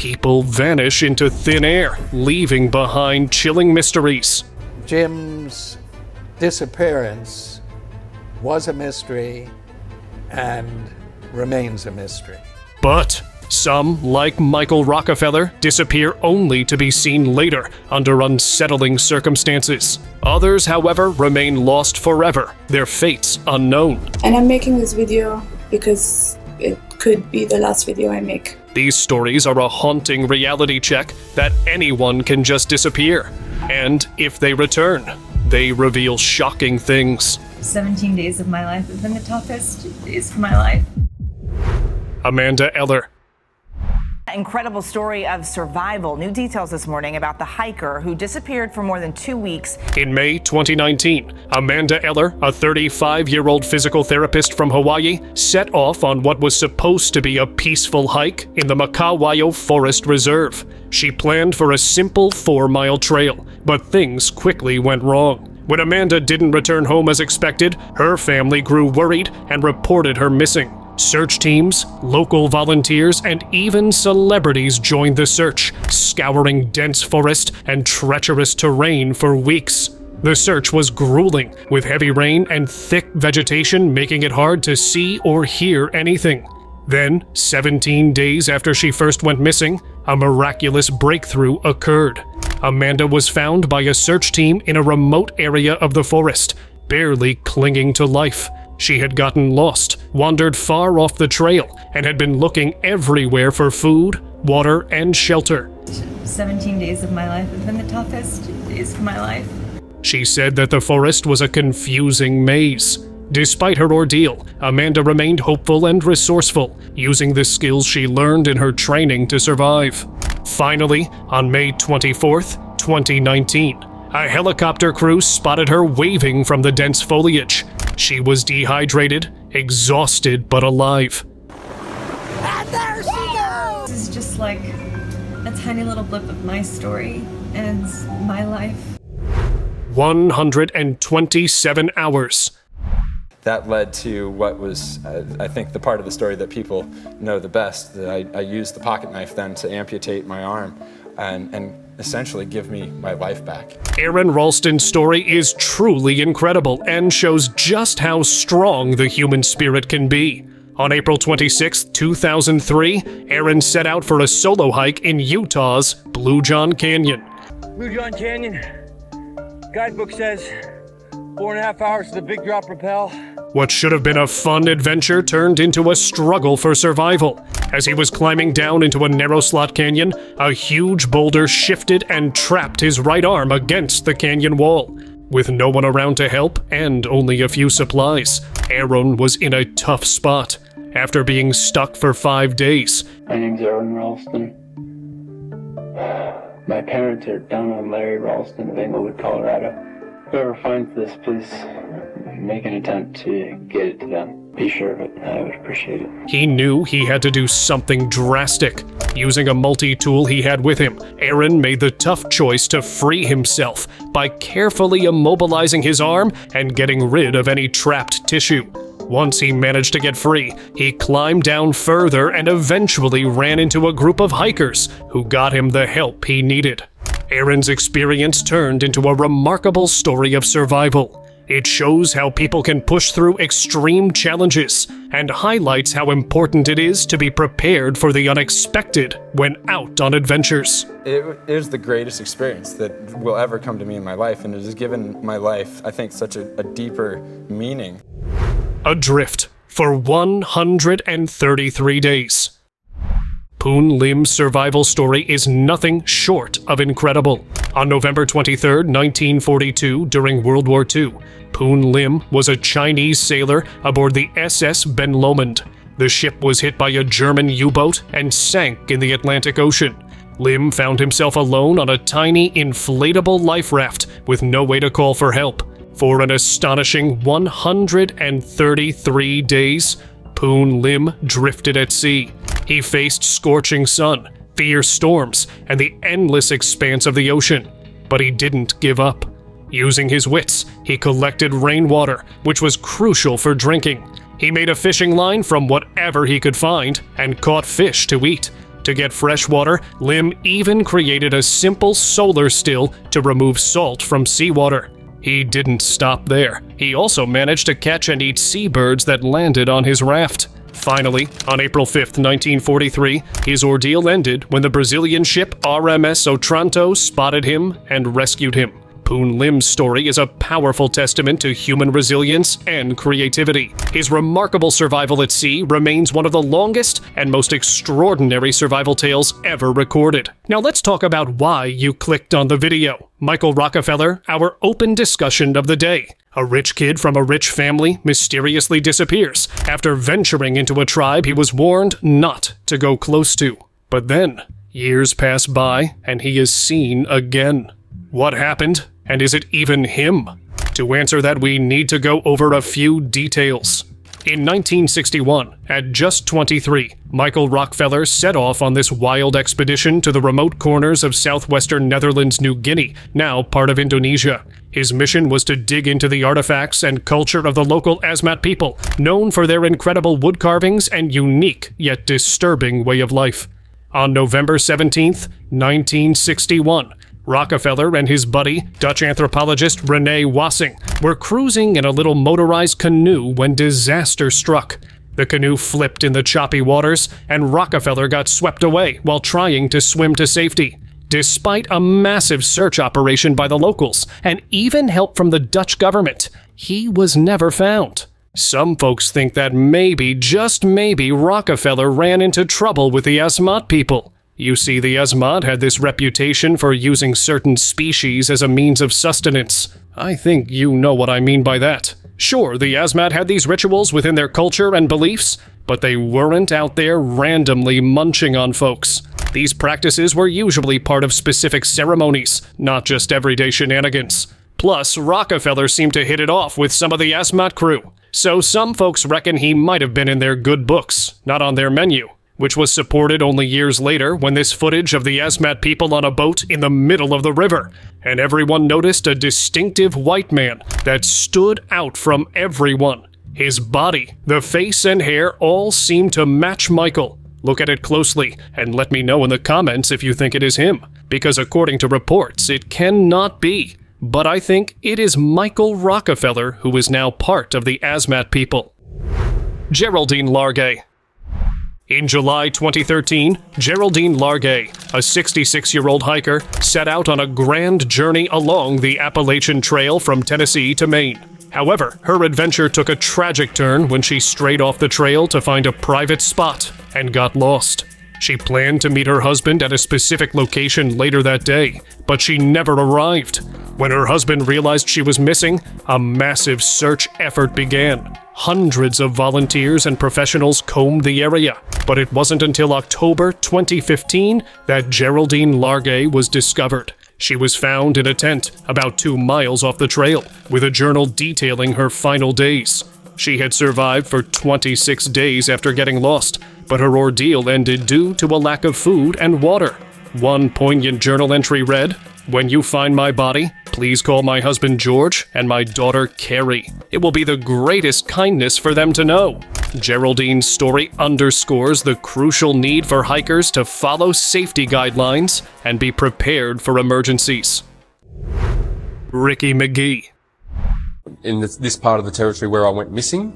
people vanish into thin air, leaving behind chilling mysteries. Jim's disappearance was a mystery and remains a mystery. But some, like Michael Rockefeller, disappear only to be seen later under unsettling circumstances. Others, however, remain lost forever, their fates unknown. And I'm making this video because it could be the last video I make. These stories are a haunting reality check that anyone can just disappear. And if they return, they reveal shocking things. 17 days of my life have been the toughest days of my life. Amanda Eller. Incredible story of survival. New details this morning about the hiker who disappeared for more than 2 weeks. In May 2019, Amanda Eller, a 35-year-old physical therapist from Hawaii, set off on what was supposed to be a peaceful hike in the Makawaio Forest Reserve. She planned for a simple 4-mile trail, but things quickly went wrong. When Amanda didn't return home as expected, her family grew worried and reported her missing. Search teams, local volunteers, and even celebrities joined the search, scouring dense forest and treacherous terrain for weeks. The search was grueling, with heavy rain and thick vegetation making it hard to see or hear anything. Then, 17 days after she first went missing, a miraculous breakthrough occurred. Amanda was found by a search team in a remote area of the forest, barely clinging to life. She had gotten lost, wandered far off the trail, and had been looking everywhere for food, water, and shelter. 17 days of my life have been the toughest days of my life. She said that the forest was a confusing maze. Despite her ordeal, Amanda remained hopeful and resourceful, using the skills she learned in her training to survive. Finally, on May 24th, 2019, a helicopter crew spotted her waving from the dense foliage. She was dehydrated, exhausted, but alive. And there she goes! This is just like a tiny little blip of my story and my life. 127 hours. That led to what was, I think, the part of the story that people know the best. That I used the pocket knife then to amputate my arm and essentially give me my life back. Aaronlston's story is truly incredible and shows just how strong the human spirit can be. On April 26, 2003, Aaron set out for a solo hike in Utah's Blue John Canyon. Blue John Canyon, guidebook says 4.5 hours to the Big Drop Rappel. What should have been a fun adventure turned into a struggle for survival. As he was climbing down into a narrow slot canyon, a huge boulder shifted and trapped his right arm against the canyon wall. With no one around to help and only a few supplies, Aaron was in a tough spot. After being stuck for 5 days, My name's Aaronlston. My parents are down on Larry Ralston of Englewood, Colorado. Whoever finds this, please make an attempt to get it to them. Be sure of it. I would appreciate it. he knew he had to do something drastic. Using a multi-tool he had with him, Aaron made the tough choice to free himself by carefully immobilizing his arm and getting rid of any trapped tissue. Once he managed to get free, he climbed down further and eventually ran into a group of hikers who got him the help he needed. Aaron's experience turned into a remarkable story of survival. It shows how people can push through extreme challenges and highlights how important it is to be prepared for the unexpected when out on adventures. It is the greatest experience that will ever come to me in my life, and it has given my life, I think, such a deeper meaning. Adrift for 133 days. Poon Lim's survival story is nothing short of incredible. On November 23, 1942, during World War II, Poon Lim was a Chinese sailor aboard the SS Ben Lomond. The ship was hit by a German U-boat and sank in the Atlantic Ocean. Lim found himself alone on a tiny inflatable life raft with no way to call for help. For an astonishing 133 days, Poon Lim drifted at sea. He faced scorching sun, fierce storms, and the endless expanse of the ocean. But he didn't give up. Using his wits, he collected rainwater, which was crucial for drinking. He made a fishing line from whatever he could find and caught fish to eat. To get fresh water, Lim even created a simple solar still to remove salt from seawater. He didn't stop there. He also managed to catch and eat seabirds that landed on his raft. Finally, on April 5, 1943, his ordeal ended when the Brazilian ship RMS Otranto spotted him and rescued him. Poon Lim's story is a powerful testament to human resilience and creativity. His remarkable survival at sea remains one of the longest and most extraordinary survival tales ever recorded. Now let's talk about why you clicked on the video. Michael Rockefeller, our open discussion of the day. A rich kid from a rich family mysteriously disappears after venturing into a tribe he was warned not to go close to. But then, years pass by and he is seen again. What happened? And is it even him? To answer that, we need to go over a few details. In 1961, at just 23, Michael Rockefeller set off on this wild expedition to the remote corners of southwestern Netherlands, New Guinea, now part of Indonesia. His mission was to dig into the artifacts and culture of the local Asmat people, known for their incredible wood carvings and unique yet disturbing way of life. On November 17, 1961, Rockefeller and his buddy, Dutch anthropologist Rene Wassing, were cruising in a little motorized canoe when disaster struck. The canoe flipped in the choppy waters, and Rockefeller got swept away while trying to swim to safety. Despite a massive search operation by the locals, and even help from the Dutch government, he was never found. Some folks think that maybe, just maybe, Rockefeller ran into trouble with the Asmat people. You see, the Asmat had this reputation for using certain species as a means of sustenance. I think you know what I mean by that. Sure, the Asmat had these rituals within their culture and beliefs, but they weren't out there randomly munching on folks. These practices were usually part of specific ceremonies, not just everyday shenanigans. Plus, Rockefeller seemed to hit it off with some of the Asmat crew. So some folks reckon he might have been in their good books, not on their menu, which was supported only years later when this footage of the Asmat people on a boat in the middle of the river, and everyone noticed a distinctive white man that stood out from everyone. His body, the face and hair all seem to match Michael. Look at it closely and let me know in the comments if you think it is him, because according to reports, it cannot be. But I think it is Michael Rockefeller who is now part of the Asmat people. Geraldine Largay. In July 2013, Geraldine Largay, a 66-year-old hiker, set out on a grand journey along the Appalachian Trail from Tennessee to Maine. However, her adventure took a tragic turn when she strayed off the trail to find a private spot and got lost. She planned to meet her husband at a specific location later that day, but she never arrived. When her husband realized she was missing, a massive search effort began. Hundreds of volunteers and professionals combed the area, but it wasn't until October 2015 that Geraldine Largay was discovered. She was found in a tent about 2 miles off the trail, with a journal detailing her final days. She had survived for 26 days after getting lost, but her ordeal ended due to a lack of food and water. One poignant journal entry read, "When you find my body, please call my husband George and my daughter Carrie. It will be the greatest kindness for them to know." Geraldine's story underscores the crucial need for hikers to follow safety guidelines and be prepared for emergencies. Ricky McGee. In this part of the territory where I went missing,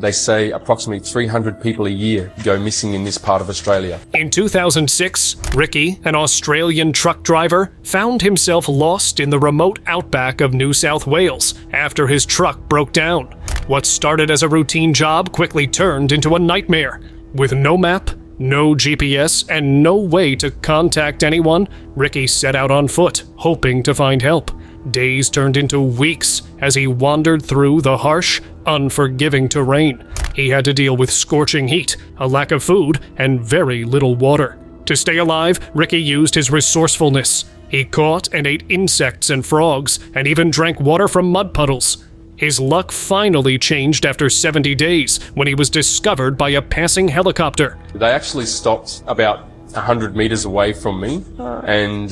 they say approximately 300 people a year go missing in this part of Australia. In 2006, Ricky, an Australian truck driver, found himself lost in the remote outback of New South Wales after his truck broke down. What started as a routine job quickly turned into a nightmare. With no map, no GPS, and no way to contact anyone, Ricky set out on foot, hoping to find help. Days turned into weeks as he wandered through the harsh, unforgiving terrain. He had to deal with scorching heat, a lack of food, and very little water. To stay alive, Ricky used his resourcefulness. He caught and ate insects and frogs, and even drank water from mud puddles. His luck finally changed after 70 days when he was discovered by a passing helicopter. They actually stopped about 100 meters away from me, and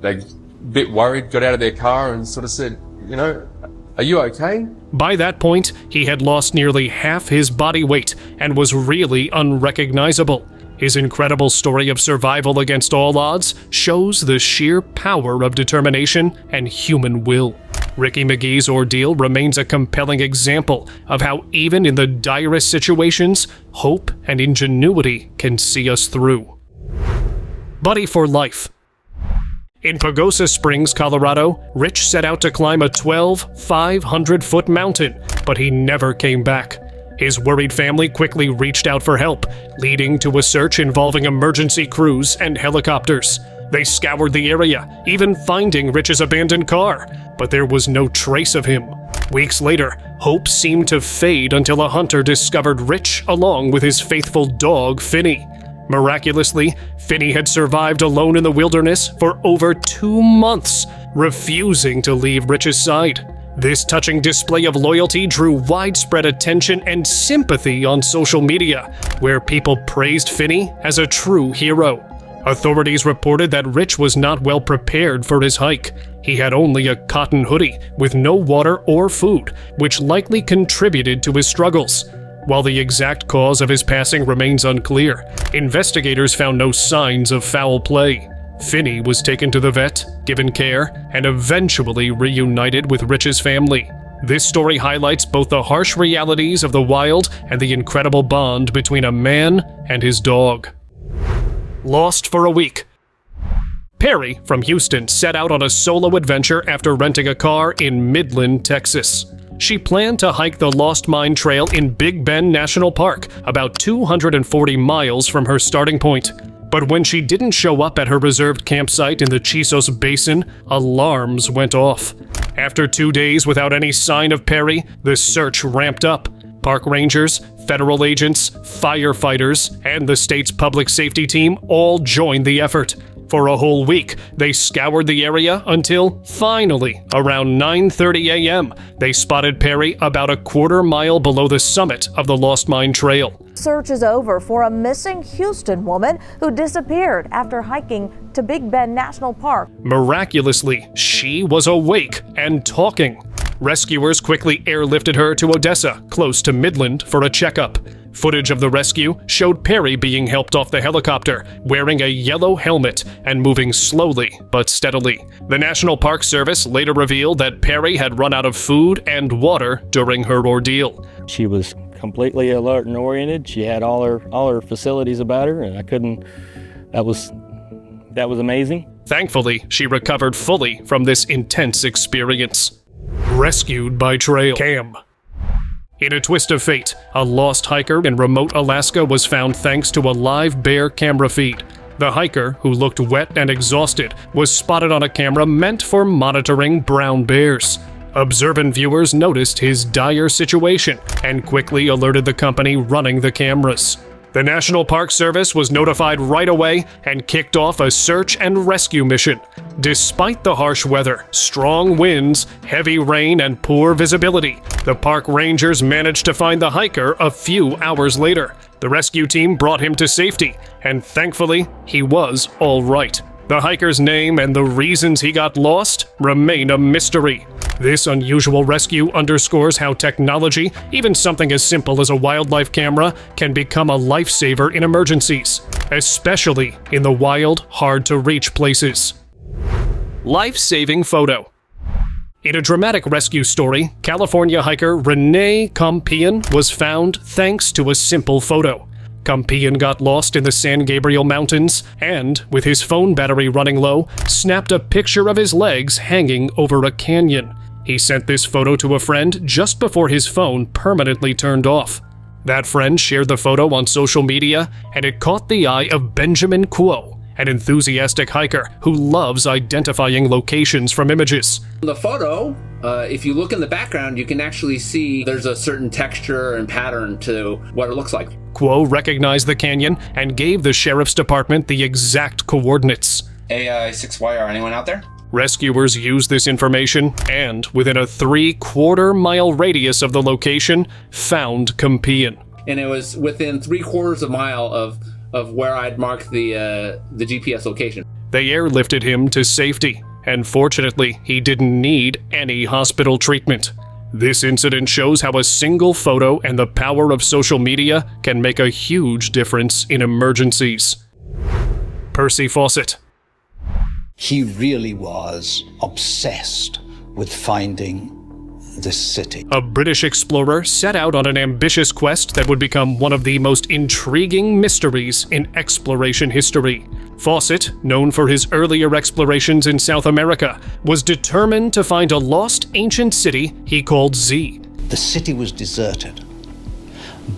they, a bit worried, got out of their car and sort of said, you know, "Are you okay?" By that point, he had lost nearly half his body weight and was really unrecognizable. His incredible story of survival against all odds shows the sheer power of determination and human will. Ricky McGee's ordeal remains a compelling example of how even in the direst situations, hope and ingenuity can see us through. Buddy for life. In Pagosa Springs, Colorado, Rich set out to climb a 500-foot mountain, but he never came back. His worried family quickly reached out for help, leading to a search involving emergency crews and helicopters. They scoured the area, even finding Rich's abandoned car, but there was no trace of him. Weeks later, hope seemed to fade until a hunter discovered Rich along with his faithful dog, Finny. Miraculously, Finny had survived alone in the wilderness for over 2 months, refusing to leave Rich's side. This touching display of loyalty drew widespread attention and sympathy on social media, where people praised Finny as a true hero. Authorities reported that Rich was not well prepared for his hike. He had only a cotton hoodie with no water or food, which likely contributed to his struggles. While the exact cause of his passing remains unclear, investigators found no signs of foul play. Finny was taken to the vet, given care, and eventually reunited with Rich's family. This story highlights both the harsh realities of the wild and the incredible bond between a man and his dog. Lost for a week. Perry from Houston set out on a solo adventure after renting a car in Midland, Texas. She planned to hike the Lost Mine Trail in Big Bend National Park, about 240 miles from her starting point. But when she didn't show up at her reserved campsite in the Chisos Basin, alarms went off. After 2 days without any sign of Perry, the search ramped up. Park rangers, federal agents, firefighters, and the state's public safety team all joined the effort. For a whole week, they scoured the area until, finally, around 9:30 a.m., they spotted Perry about a quarter mile below the summit of the Lost Mine Trail. Search is over for a missing Houston woman who disappeared after hiking to Big Bend National Park. Miraculously, she was awake and talking. Rescuers quickly airlifted her to Odessa, close to Midland, for a checkup. Footage of the rescue showed Perry being helped off the helicopter, wearing a yellow helmet and moving slowly but steadily. The National Park Service later revealed that Perry had run out of food and water during her ordeal. She was completely alert and oriented. She had all her facilities about her, and that was amazing. Thankfully, she recovered fully from this intense experience. Rescued by trail cam. In a twist of fate, a lost hiker in remote Alaska was found thanks to a live bear camera feed. The hiker, who looked wet and exhausted, was spotted on a camera meant for monitoring brown bears. Observant viewers noticed his dire situation and quickly alerted the company running the cameras. The National Park Service was notified right away and kicked off a search and rescue mission. Despite the harsh weather, strong winds, heavy rain, and poor visibility, the park rangers managed to find the hiker a few hours later. The rescue team brought him to safety, and thankfully, he was all right. The hiker's name and the reasons he got lost remain a mystery. This unusual rescue underscores how technology, even something as simple as a wildlife camera, can become a lifesaver in emergencies, especially in the wild, hard-to-reach places. Life-saving photo. In a dramatic rescue story, California hiker Renee Compian was found thanks to a simple photo. Compian got lost in the San Gabriel Mountains and, with his phone battery running low, snapped a picture of his legs hanging over a canyon. He sent this photo to a friend just before his phone permanently turned off. That friend shared the photo on social media, and it caught the eye of Benjamin Kuo, an enthusiastic hiker who loves identifying locations from images. The photo, if you look in the background, you can actually see there's a certain texture and pattern to what it looks like. Kuo recognized the canyon and gave the sheriff's department the exact coordinates. AI6YR, anyone out there? Rescuers used this information and, within a 3/4 mile radius of the location, found Compian. And it was within 3/4 mile of where I'd marked the GPS location. They airlifted him to safety, and fortunately, he didn't need any hospital treatment. This incident shows how a single photo and the power of social media can make a huge difference in emergencies. Percy Faucet. He really was obsessed with finding this city. A British explorer set out on an ambitious quest that would become one of the most intriguing mysteries in exploration history. Faucet, known for his earlier explorations in South America, was determined to find a lost ancient city he called Z. The city was deserted,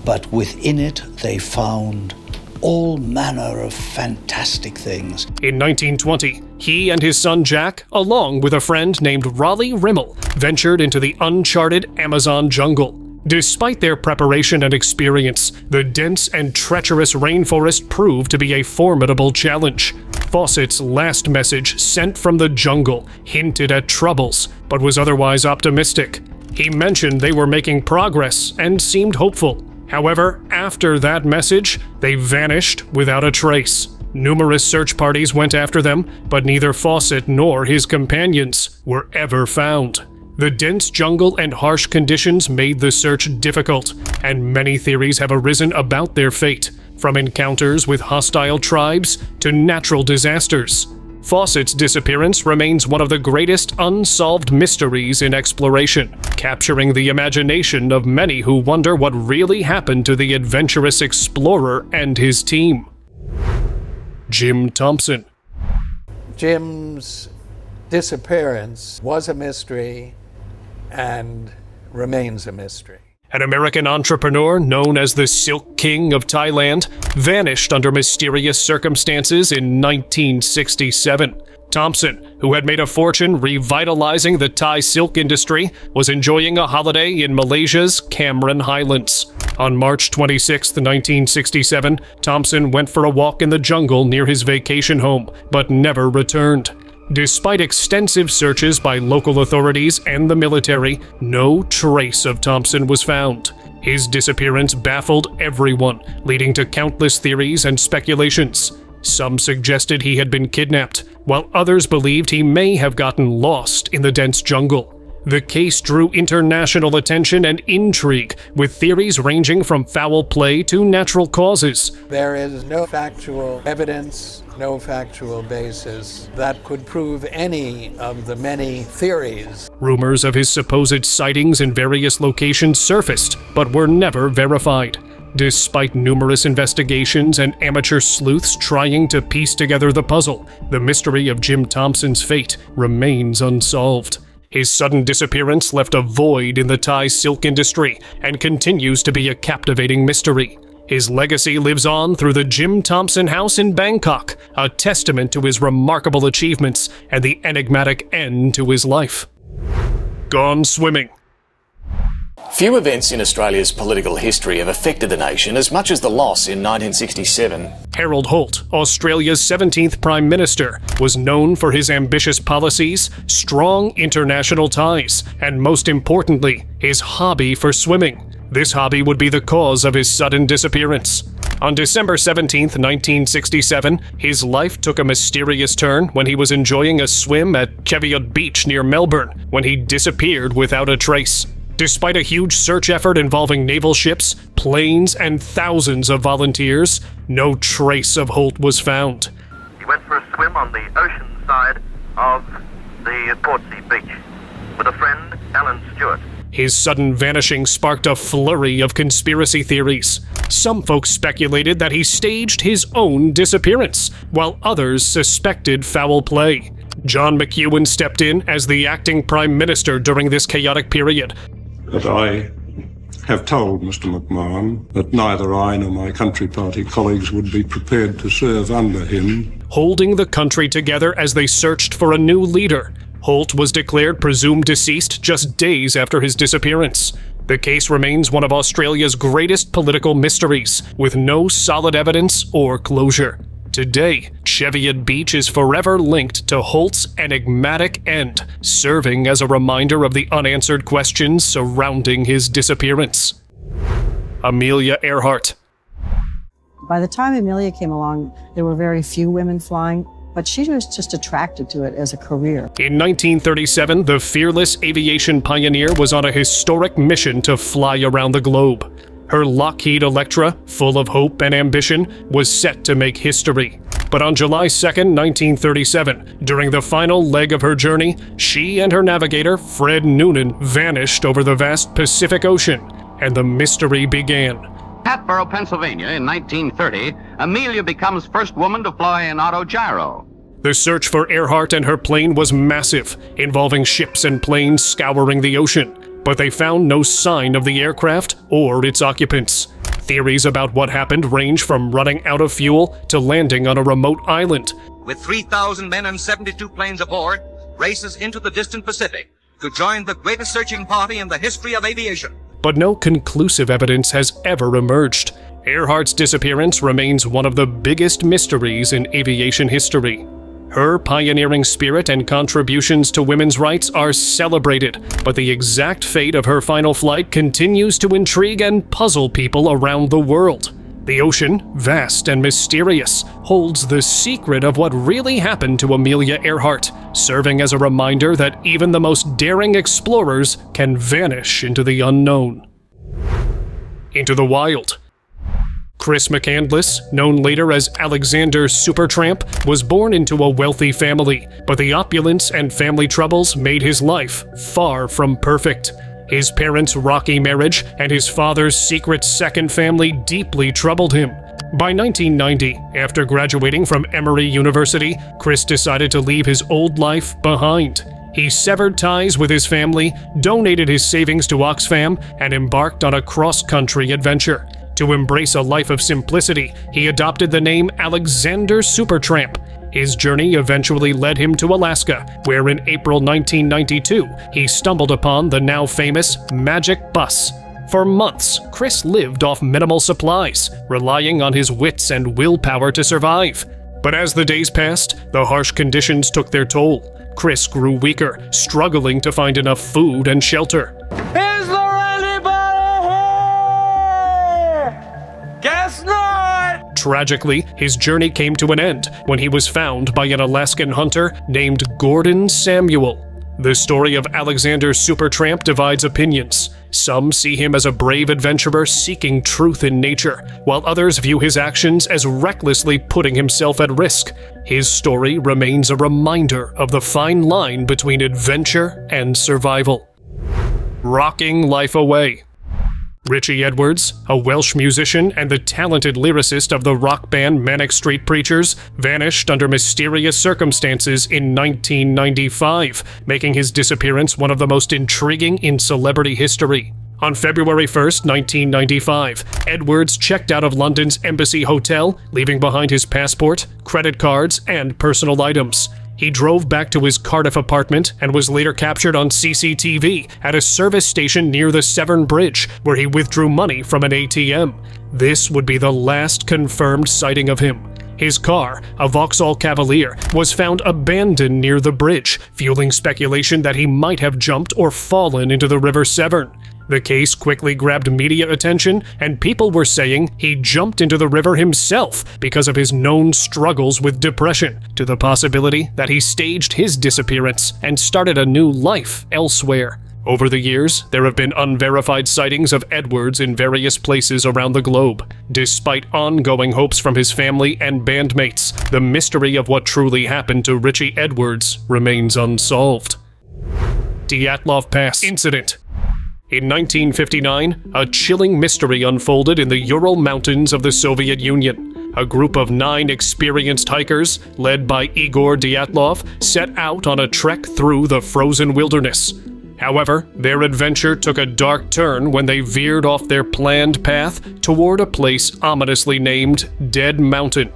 but within it they found all manner of fantastic things. In 1920, he and his son Jack, along with a friend named Raleigh Rimmel, ventured into the uncharted Amazon jungle. Despite their preparation and experience, the dense and treacherous rainforest proved to be a formidable challenge. Faucet's last message sent from the jungle hinted at troubles, but was otherwise optimistic. He mentioned they were making progress and seemed hopeful. However, after that message, they vanished without a trace. Numerous search parties went after them, but neither Faucet nor his companions were ever found. The dense jungle and harsh conditions made the search difficult, and many theories have arisen about their fate, from encounters with hostile tribes to natural disasters. Faucet's disappearance remains one of the greatest unsolved mysteries in exploration, capturing the imagination of many who wonder what really happened to the adventurous explorer and his team. Jim Thompson. Jim's disappearance was a mystery and remains a mystery. An American entrepreneur known as the Silk King of Thailand vanished under mysterious circumstances in 1967. Thompson, who had made a fortune revitalizing the Thai silk industry, was enjoying a holiday in Malaysia's Cameron Highlands. On March 26, 1967, Thompson went for a walk in the jungle near his vacation home, but never returned. Despite extensive searches by local authorities and the military, no trace of Thompson was found. His disappearance baffled everyone, leading to countless theories and speculations. Some suggested he had been kidnapped, while others believed he may have gotten lost in the dense jungle. The case drew international attention and intrigue, with theories ranging from foul play to natural causes. There is no factual evidence, no factual basis that could prove any of the many theories. Rumors of his supposed sightings in various locations surfaced, but were never verified. Despite numerous investigations and amateur sleuths trying to piece together the puzzle, the mystery of Jim Thompson's fate remains unsolved. His sudden disappearance left a void in the Thai silk industry and continues to be a captivating mystery. His legacy lives on through the Jim Thompson House in Bangkok, a testament to his remarkable achievements and the enigmatic end to his life. Gone swimming. Few events in Australia's political history have affected the nation as much as the loss in 1967. Harold Holt, Australia's 17th Prime Minister, was known for his ambitious policies, strong international ties, and most importantly, his hobby for swimming. This hobby would be the cause of his sudden disappearance. On December 17, 1967, his life took a mysterious turn when he was enjoying a swim at Cheviot Beach near Melbourne, when he disappeared without a trace. Despite a huge search effort involving naval ships, planes, and thousands of volunteers, no trace of Holt was found. He went for a swim on the ocean side of the Portsea Beach with a friend, Alan Stewart. His sudden vanishing sparked a flurry of conspiracy theories. Some folks speculated that he staged his own disappearance, while others suspected foul play. John McEwen stepped in as the acting Prime Minister during this chaotic period. But I have told Mr McMahon that neither I nor my country party colleagues would be prepared to serve under him. Holding the country together as they searched for a new leader, Holt was declared presumed deceased just days after his disappearance. The case remains one of Australia's greatest political mysteries, with no solid evidence or closure. Today, Cheviot Beach is forever linked to Holt's enigmatic end, serving as a reminder of the unanswered questions surrounding his disappearance. Amelia Earhart. By the time Amelia came along, there were very few women flying but she was just attracted to it as a career. In 1937, the fearless aviation pioneer was on a historic mission to fly around the globe. Her Lockheed Electra, full of hope and ambition, was set to make history. But on July 2, 1937, during the final leg of her journey, she and her navigator, Fred Noonan, vanished over the vast Pacific Ocean, and the mystery began. Hatboro, Pennsylvania, in 1930, Amelia becomes first woman to fly an autogyro. The search for Earhart and her plane was massive, involving ships and planes scouring the ocean. But they found no sign of the aircraft or its occupants. Theories about what happened range from running out of fuel to landing on a remote island. With 3,000 men and 72 planes aboard, races into the distant Pacific to join the greatest searching party in the history of aviation. But no conclusive evidence has ever emerged. Earhart's disappearance remains one of the biggest mysteries in aviation history. Her pioneering spirit and contributions to women's rights are celebrated, but the exact fate of her final flight continues to intrigue and puzzle people around the world. The ocean, vast and mysterious, holds the secret of what really happened to Amelia Earhart, serving as a reminder that even the most daring explorers can vanish into the unknown. Into the wild. Chris McCandless, known later as Alexander Supertramp, was born into a wealthy family, but the opulence and family troubles made his life far from perfect. His parents' rocky marriage and his father's secret second family deeply troubled him. By 1990, after graduating from Emory University, Chris decided to leave his old life behind. He severed ties with his family, donated his savings to Oxfam, and embarked on a cross-country adventure. To embrace a life of simplicity, he adopted the name Alexander Supertramp. His journey eventually led him to Alaska, where in April 1992, he stumbled upon the now famous Magic Bus. For months, Chris lived off minimal supplies, relying on his wits and willpower to survive. But as the days passed, the harsh conditions took their toll. Chris grew weaker, struggling to find enough food and shelter. Is there anybody here? Guess not! Tragically, his journey came to an end when he was found by an Alaskan hunter named Gordon Samuel. The story of Alexander Supertramp divides opinions. Some see him as a brave adventurer seeking truth in nature, while others view his actions as recklessly putting himself at risk. His story remains a reminder of the fine line between adventure and survival. Rocking life away. Richie Edwards, a Welsh musician and the talented lyricist of the rock band Manic Street Preachers, vanished under mysterious circumstances in 1995, making his disappearance one of the most intriguing in celebrity history. On February 1st, 1995, Edwards checked out of London's Embassy Hotel, leaving behind his passport, credit cards, and personal items. He drove back to his Cardiff apartment and was later captured on CCTV at a service station near the Severn Bridge, where he withdrew money from an ATM. This would be the last confirmed sighting of him. His car, a Vauxhall Cavalier, was found abandoned near the bridge, fueling speculation that he might have jumped or fallen into the River Severn. The case quickly grabbed media attention, and people were saying he jumped into the river himself because of his known struggles with depression, to the possibility that he staged his disappearance and started a new life elsewhere. Over the years, there have been unverified sightings of Edwards in various places around the globe. Despite ongoing hopes from his family and bandmates, the mystery of what truly happened to Richie Edwards remains unsolved. Dyatlov Pass Incident. In 1959, a chilling mystery unfolded in the Ural Mountains of the Soviet Union. A group of 9 experienced hikers, led by Igor Dyatlov, set out on a trek through the frozen wilderness. However, their adventure took a dark turn when they veered off their planned path toward a place ominously named Dead Mountain.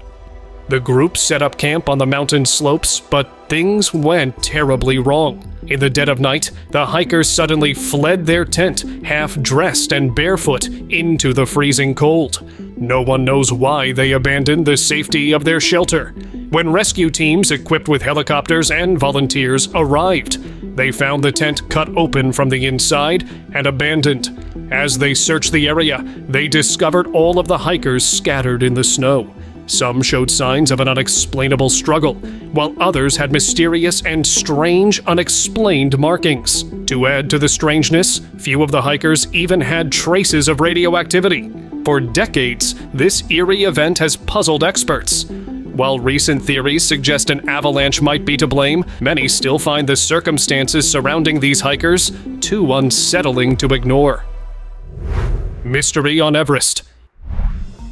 The group set up camp on the mountain slopes, but things went terribly wrong. In the dead of night, the hikers suddenly fled their tent, half-dressed and barefoot, into the freezing cold. No one knows why they abandoned the safety of their shelter. When rescue teams equipped with helicopters and volunteers arrived, they found the tent cut open from the inside and abandoned. As they searched the area, they discovered all of the hikers scattered in the snow. Some showed signs of an unexplainable struggle, while others had mysterious and strange unexplained markings. To add to the strangeness, few of the hikers even had traces of radioactivity. For decades, this eerie event has puzzled experts. While recent theories suggest an avalanche might be to blame, many still find the circumstances surrounding these hikers too unsettling to ignore. Mystery on Everest.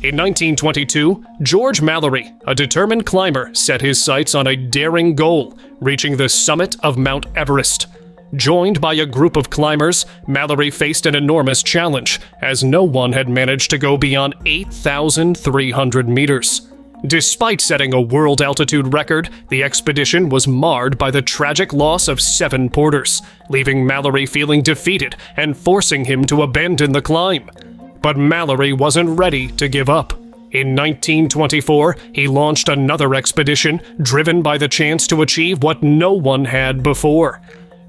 In 1922, George Mallory, a determined climber, set his sights on a daring goal, reaching the summit of Mount Everest. Joined by a group of climbers, Mallory faced an enormous challenge, as no one had managed to go beyond 8,300 meters. Despite setting a world altitude record, the expedition was marred by the tragic loss of 7 porters, leaving Mallory feeling defeated and forcing him to abandon the climb. But Mallory wasn't ready to give up. In 1924, he launched another expedition, driven by the chance to achieve what no one had before.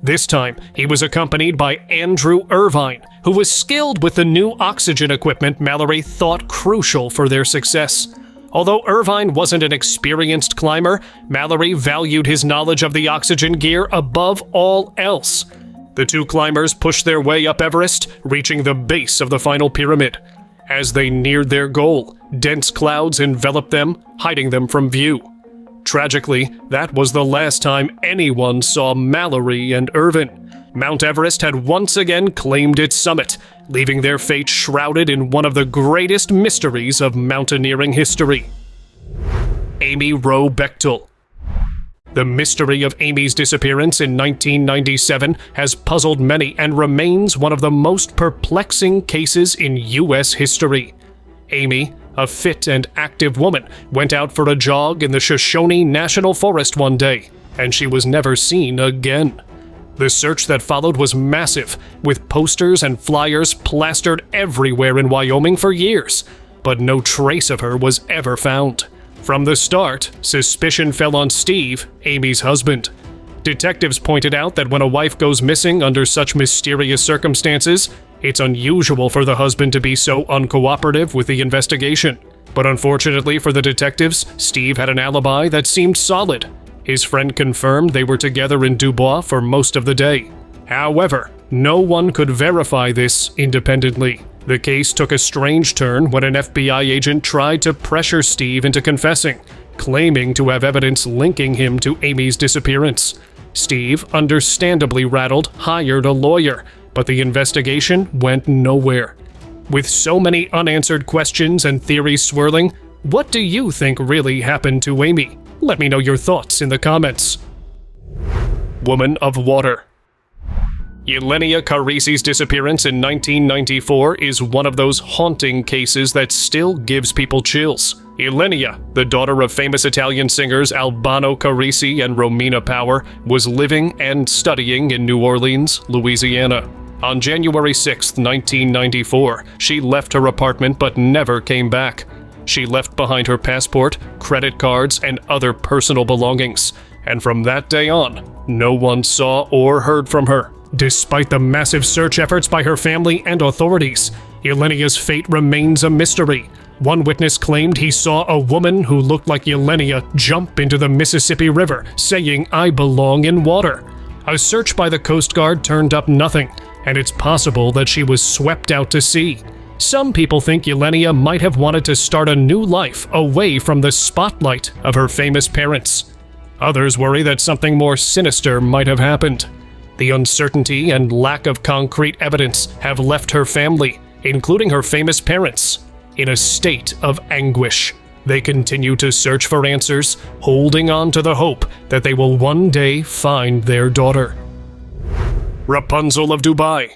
This time, he was accompanied by Andrew Irvine, who was skilled with the new oxygen equipment Mallory thought crucial for their success. Although Irvine wasn't an experienced climber, Mallory valued his knowledge of the oxygen gear above all else. The two climbers pushed their way up Everest, reaching the base of the final pyramid. As they neared their goal, dense clouds enveloped them, hiding them from view. Tragically, that was the last time anyone saw Mallory and Irvine. Mount Everest had once again claimed its summit, leaving their fate shrouded in one of the greatest mysteries of mountaineering history. Amy Ro Beal. The mystery of Amy's disappearance in 1997 has puzzled many and remains one of the most perplexing cases in U.S. history. Amy, a fit and active woman, went out for a jog in the Shoshone National Forest one day, and she was never seen again. The search that followed was massive, with posters and flyers plastered everywhere in Wyoming for years, but no trace of her was ever found. From the start, suspicion fell on Steve, Amy's husband. Detectives pointed out that when a wife goes missing under such mysterious circumstances, it's unusual for the husband to be so uncooperative with the investigation. But unfortunately for the detectives, Steve had an alibi that seemed solid. His friend confirmed they were together in Dubois for most of the day. However, no one could verify this independently. The case took a strange turn when an FBI agent tried to pressure Steve into confessing, claiming to have evidence linking him to Amy's disappearance. Steve, understandably rattled, hired a lawyer, but the investigation went nowhere. With so many unanswered questions and theories swirling, what do you think really happened to Amy? Let me know your thoughts in the comments. Woman of Water. Yelenia Carisi's disappearance in 1994 is one of those haunting cases that still gives people chills. Yelenia, the daughter of famous Italian singers Albano Carisi and Romina Power, was living and studying in New Orleans, Louisiana. On January 6, 1994, she left her apartment but never came back. She left behind her passport, credit cards, and other personal belongings, and from that day on, no one saw or heard from her. Despite the massive search efforts by her family and authorities, Yelenia's fate remains a mystery. One witness claimed he saw a woman who looked like Yelenia jump into the Mississippi River, saying, "I belong in water." A search by the Coast Guard turned up nothing, and it's possible that she was swept out to sea. Some people think Yelenia might have wanted to start a new life away from the spotlight of her famous parents. Others worry that something more sinister might have happened. The uncertainty and lack of concrete evidence have left her family, including her famous parents, in a state of anguish. They continue to search for answers, holding on to the hope that they will one day find their daughter. Rapunzel of Dubai.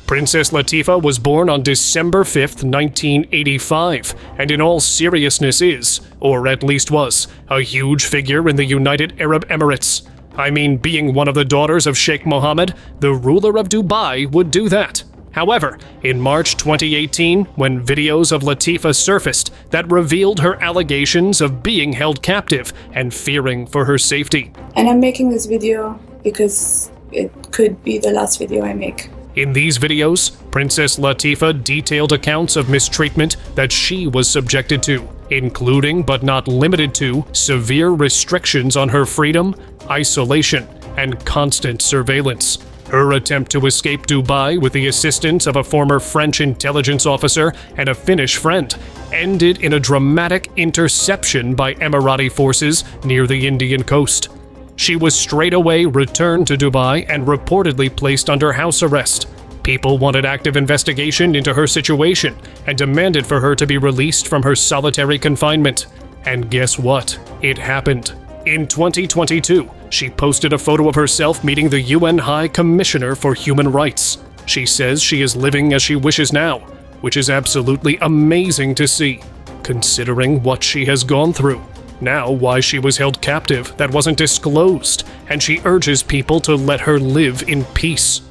Princess Latifa was born on December 5, 1985, and in all seriousness is, or at least was, a huge figure in the United Arab Emirates. I mean, being one of the daughters of Sheikh Mohammed, the ruler of Dubai would do that. However, in March 2018, when videos of Latifa surfaced that revealed her allegations of being held captive and fearing for her safety. And I'm making this video because it could be the last video I make. In these videos, Princess Latifa detailed accounts of mistreatment that she was subjected to. including but not limited to severe restrictions on her freedom, isolation, and constant surveillance. Her attempt to escape Dubai with the assistance of a former French intelligence officer and a Finnish friend ended in a dramatic interception by Emirati forces near the Indian coast. She was straight away returned to Dubai and reportedly placed under house arrest. People wanted active investigation into her situation and demanded for her to be released from her solitary confinement. And guess what? It happened. In 2022, she posted a photo of herself meeting the UN High Commissioner for Human Rights. She says she is living as she wishes now, which is absolutely amazing to see, considering what she has gone through. Now, why she was held captive that wasn't disclosed, and she urges people to let her live in peace.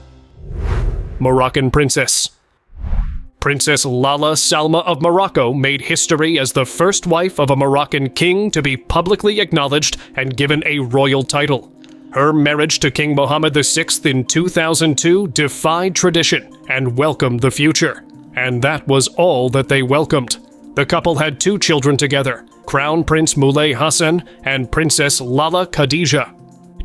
Moroccan princess. Princess Lala Salma of Morocco made history as the first wife of a Moroccan king to be publicly acknowledged and given a royal title. Her marriage to King Mohammed VI in 2002 defied tradition and welcomed the future. And that was all that they welcomed. The couple had 2 children together, Crown Prince Moulay Hassan and Princess Lala Khadija.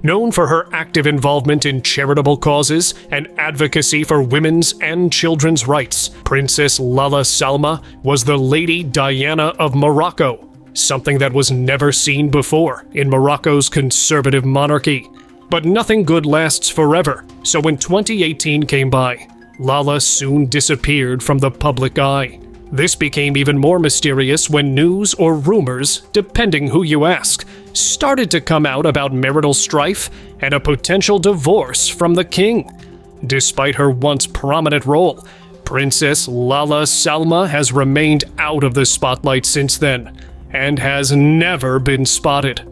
Known for her active involvement in charitable causes and advocacy for women's and children's rights, Princess Lala Salma was the Lady Diana of Morocco, something that was never seen before in Morocco's conservative monarchy. But nothing good lasts forever, so when 2018 came by, Lala soon disappeared from the public eye. This became even more mysterious when news or rumors, depending who you ask, started to come out about marital strife and a potential divorce from the king. Despite her once prominent role, Princess Lala Salma has remained out of the spotlight since then, and has never been spotted.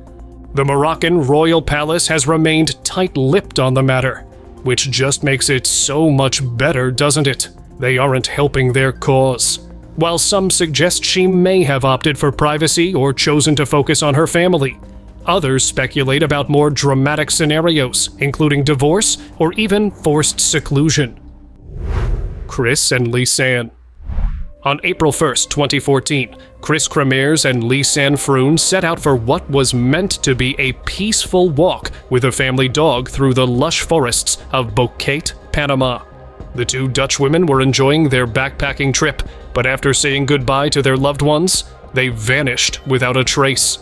The Moroccan royal palace has remained tight-lipped on the matter, which just makes it so much better, doesn't it? They aren't helping their cause. While some suggest she may have opted for privacy or chosen to focus on her family, others speculate about more dramatic scenarios, including divorce or even forced seclusion. Chris and Lisanne. On April 1st, 2014, Chris Kremers and Lisanne Froon set out for what was meant to be a peaceful walk with a family dog through the lush forests of Boquete, Panama. The 2 Dutch women were enjoying their backpacking trip, but after saying goodbye to their loved ones, they vanished without a trace.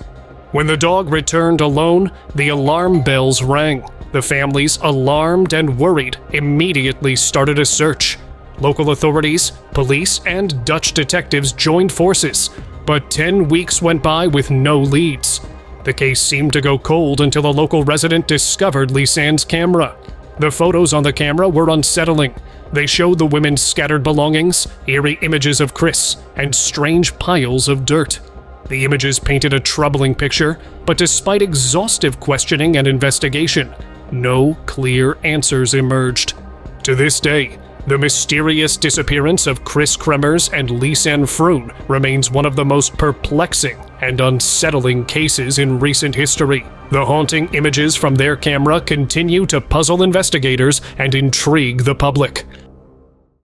When the dog returned alone, the alarm bells rang. The families, alarmed and worried, immediately started a search. Local authorities, police, and Dutch detectives joined forces, but 10 weeks went by with no leads. The case seemed to go cold until a local resident discovered Lisanne's camera. The photos on the camera were unsettling. They showed the women's scattered belongings, eerie images of Chris, and strange piles of dirt. The images painted a troubling picture, but despite exhaustive questioning and investigation, no clear answers emerged. To this day, the mysterious disappearance of Chris Kremers and Lisanne Froon remains one of the most perplexing and unsettling cases in recent history. The haunting images from their camera continue to puzzle investigators and intrigue the public.